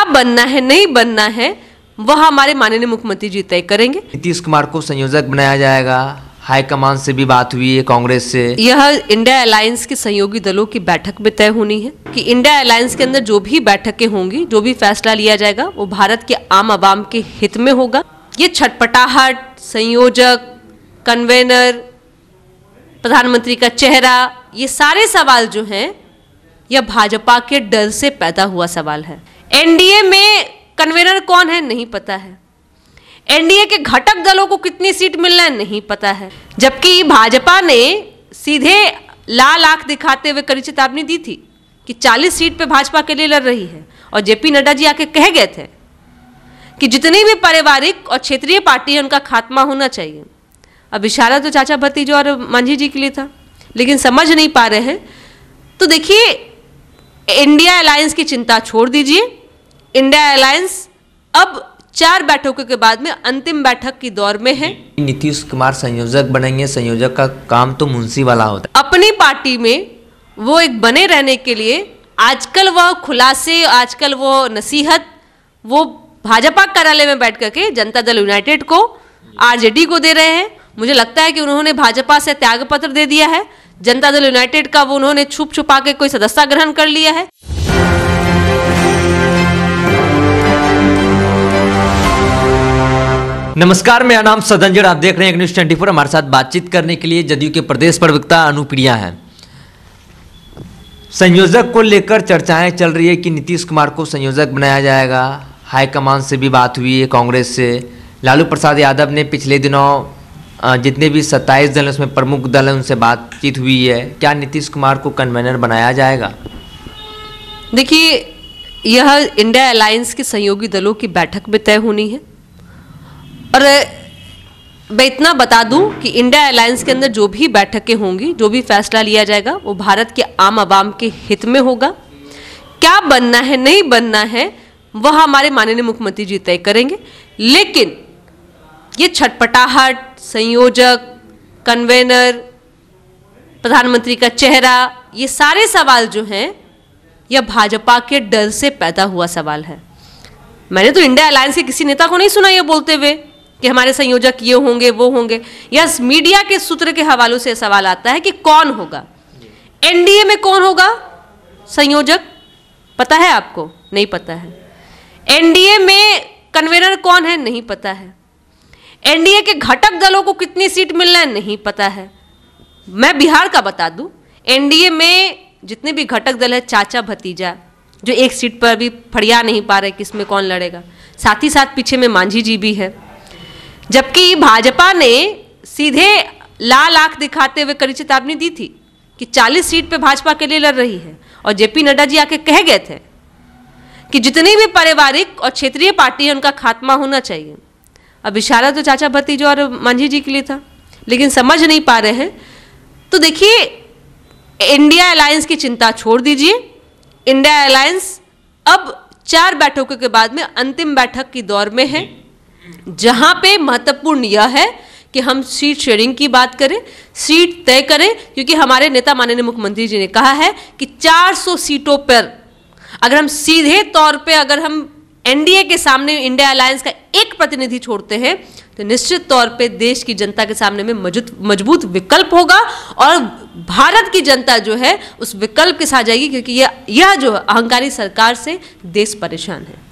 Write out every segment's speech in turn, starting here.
बनना है नहीं बनना है वह हमारे माननीय मुख्यमंत्री जी तय करेंगे। नीतीश कुमार को संयोजक बनाया जाएगा, हाईकमान से भी बात हुई है, कांग्रेस से। यह इंडिया अलायंस के सहयोगी दलों की बैठक में तय होनी है कि इंडिया अलायंस के अंदर जो भी बैठकें होंगी, जो भी फैसला लिया जाएगा वो भारत के आम आवाम के हित में होगा। ये छटपटाहट, संयोजक, कन्वेनर, प्रधानमंत्री का चेहरा, ये सारे सवाल जो हैं यह भाजपा के डर से पैदा हुआ सवाल है। एनडीए में कन्वेनर कौन है नहीं पता है, एनडीए के घटक दलों को कितनी सीट मिलना है नहीं पता है, जबकि भाजपा ने सीधे लाल आंख दिखाते हुए कड़ी चेतावनी दी थी कि 40 सीट पे भाजपा के लिए लड़ रही है। और जेपी नड्डा जी आके कह गए थे कि जितनी भी पारिवारिक और क्षेत्रीय पार्टी है उनका खात्मा होना चाहिए। अब इशारा तो चाचा भतीजे और मांझी जी के लिए था, लेकिन समझ नहीं पा रहे हैं। तो देखिए, इंडिया अलायंस की चिंता छोड़ दीजिए। इंडिया अलायंस अब 4 बैठकों के बाद में अंतिम बैठक की दौर में है। नीतीश कुमार संयोजक बनेंगे, संयोजक का काम तो मुंशी वाला होता है। अपनी पार्टी में वो एक बने रहने के लिए आजकल वह खुलासे, आजकल वो नसीहत वो भाजपा कार्यालय में बैठ करके जनता दल यूनाइटेड को, आरजेडी को दे रहे हैं। मुझे लगता है कि उन्होंने भाजपा से त्याग पत्र दे दिया है। जनता दल यूनाइटेड का वो उन्होंने छुप छुपा के कोई सदस्यता ग्रहण कर लिया है। नमस्कार, मेरा नाम सदंजर, आप देख रहे हैं न्यूज़ 24। हमारे साथ बातचीत करने के लिए जदयू के प्रदेश प्रवक्ता अनुप्रिया हैं। संयोजक को लेकर चर्चाएं चल रही है कि नीतीश कुमार को संयोजक बनाया जाएगा, हाईकमान से भी बात हुई है, कांग्रेस से। लालू प्रसाद यादव ने पिछले दिनों जितने भी 27 दल हैं उसमें प्रमुख दल हैं उनसे बातचीत हुई है। क्या नीतीश कुमार को कन्वेनर बनाया जाएगा? देखिए, यह इंडिया अलायंस के सहयोगी दलों की बैठक में तय होनी है। और मैं इतना बता दूं कि इंडिया अलायंस के अंदर जो भी बैठकें होंगी, जो भी फैसला लिया जाएगा वो भारत के आम आवाम के हित में होगा। क्या बनना है नहीं बनना है वह हमारे माननीय मुख्यमंत्री जी तय करेंगे। लेकिन ये छटपटाहट, संयोजक, कन्वेनर, प्रधानमंत्री का चेहरा, ये सारे सवाल जो हैं यह भाजपा के डर से पैदा हुआ सवाल है। मैंने तो इंडिया अलायंस के किसी नेता को नहीं सुना ये बोलते हुए कि हमारे संयोजक ये होंगे वो होंगे। यस, मीडिया के सूत्र के हवालों से सवाल आता है कि कौन होगा एनडीए में, कौन होगा संयोजक, पता है आपको? नहीं पता है। एनडीए में कन्वेनर कौन है नहीं पता है, एनडीए के घटक दलों को कितनी सीट मिलना है नहीं पता है। मैं बिहार का बता दूं, एनडीए में जितने भी घटक दल है, चाचा भतीजा, जो एक सीट पर भी फड़िया नहीं पा रहे किसमें कौन लड़ेगा। साथ ही साथ पीछे में मांझी जी भी है। जबकि भाजपा ने सीधे लाल आंख दिखाते हुए कड़ी चेतावनी दी थी कि 40 सीट पे भाजपा के लिए लड़ रही है। और जेपी नड्डा जी आके कह गए थे कि जितनी भी पारिवारिक और क्षेत्रीय पार्टी है उनका खात्मा होना चाहिए। अब इशारा तो चाचा भतीजे और मांझी जी के लिए था, लेकिन समझ नहीं पा रहे हैं। तो देखिए, इंडिया अलायंस की चिंता छोड़ दीजिए। इंडिया अलायंस अब 4 बैठकों के बाद में अंतिम बैठक की दौर में है, जहां पे महत्वपूर्ण यह है कि हम सीट शेयरिंग की बात करें, सीट तय करें, क्योंकि हमारे नेता माननीय मुख्यमंत्री जी ने कहा है कि 400 सीटों पर अगर हम सीधे तौर पे अगर हम एनडीए के सामने इंडिया अलायंस का एक प्रतिनिधि छोड़ते हैं तो निश्चित तौर पे देश की जनता के सामने में मजबूत विकल्प होगा और भारत की जनता जो है उस विकल्प के साथ जाएगी, क्योंकि यह जो अहंकारी सरकार से देश परेशान है।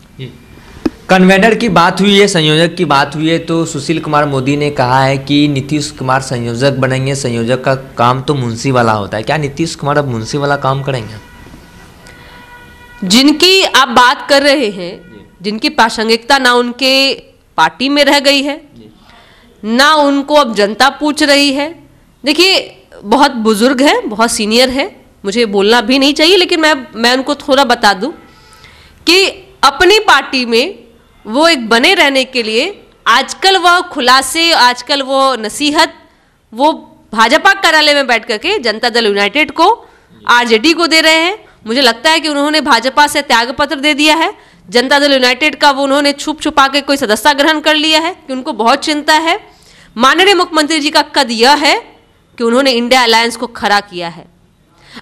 कन्वेनर की बात हुई है, संयोजक की बात हुई है, तो सुशील कुमार मोदी ने कहा है कि नीतीश कुमार संयोजक बनेंगे, संयोजक का काम तो मुंशी वाला होता है। क्या नीतीश कुमार अब मुंशी वाला काम करेंगे? जिनकी आप बात कर रहे हैं, जिनकी प्रासंगिकता ना उनके पार्टी में रह गई है, ना उनको अब जनता पूछ रही है। देखिए, बहुत बुजुर्ग है, बहुत सीनियर है, मुझे बोलना भी नहीं चाहिए, लेकिन मैं उनको थोड़ा बता दूं कि अपनी पार्टी में वो एक बने रहने के लिए आजकल वह खुलासे, आजकल वो नसीहत वो भाजपा कार्यालय में बैठ करके जनता दल यूनाइटेड को, आरजेडी को दे रहे हैं। मुझे लगता है कि उन्होंने भाजपा से त्याग पत्र दे दिया है। जनता दल यूनाइटेड का वो उन्होंने छुप छुपा के कोई सदस्यता ग्रहण कर लिया है कि उनको बहुत चिंता है। माननीय मुख्यमंत्री जी का कद यह है कि उन्होंने इंडिया अलायंस को खड़ा किया है।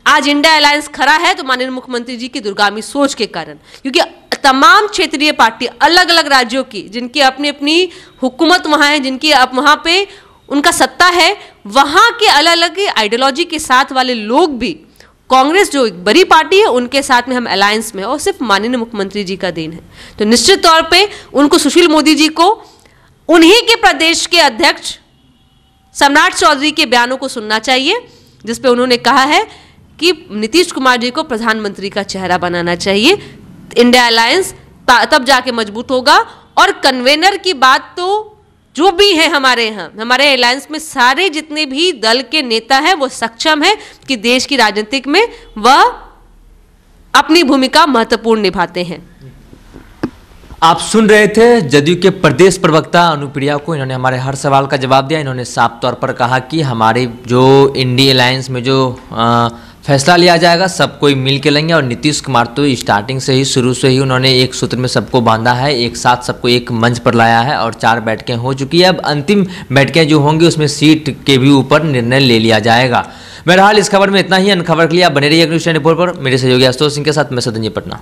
आज इंडिया अलायंस खड़ा है तो माननीय मुख्यमंत्री जी की दूरगामी सोच के कारण, क्योंकि तमाम क्षेत्रीय पार्टी अलग अलग राज्यों की, जिनकी अपनी अपनी हुकूमत वहाँ है, जिनकी अब वहाँ पे उनका सत्ता है, वहाँ के अलग अलग आइडियोलॉजी के साथ वाले लोग भी कांग्रेस जो एक बड़ी पार्टी है उनके साथ में हम अलायंस में, और सिर्फ माननीय मुख्यमंत्री जी का देन है। तो निश्चित तौर पे उनको, सुशील मोदी जी को, उन्हीं के प्रदेश के अध्यक्ष सम्राट चौधरी के बयानों को सुनना चाहिए, जिसपे उन्होंने कहा है कि नीतीश कुमार जी को प्रधानमंत्री का चेहरा बनाना चाहिए। इंडिया अलायंस तब जाके मजबूत होगा। और कन्वेनर की बात तो जो भी है हमारे यहाँ, हमारे अलायंस में सारे जितने भी दल के नेता हैं वो सक्षम है कि देश की राजनीतिक में वह अपनी भूमिका महत्वपूर्ण निभाते हैं। आप सुन रहे थे जदयू के प्रदेश प्रवक्ता अनुप्रिया को। इन्होंने हमारे हर सवाल का जवाब दिया। इन्होंने साफ तौर पर कहा कि हमारे जो इंडिया अलायंस में जो फैसला लिया जाएगा सब कोई मिल के लेंगे, और नीतीश कुमार तो स्टार्टिंग से ही, शुरू से ही उन्होंने एक सूत्र में सबको बांधा है, एक साथ सबको एक मंच पर लाया है, और 4 बैठकें हो चुकी है। अब अंतिम बैठकें जो होंगी उसमें सीट के भी ऊपर निर्णय ले लिया जाएगा। बहरहाल इस खबर में इतना ही। अन्य खबर के लिए आप बने रहिए न्यूज़ 24 पर। मेरे सहयोगी आशुतोष सिंह के साथ मैं सदन जी पटना।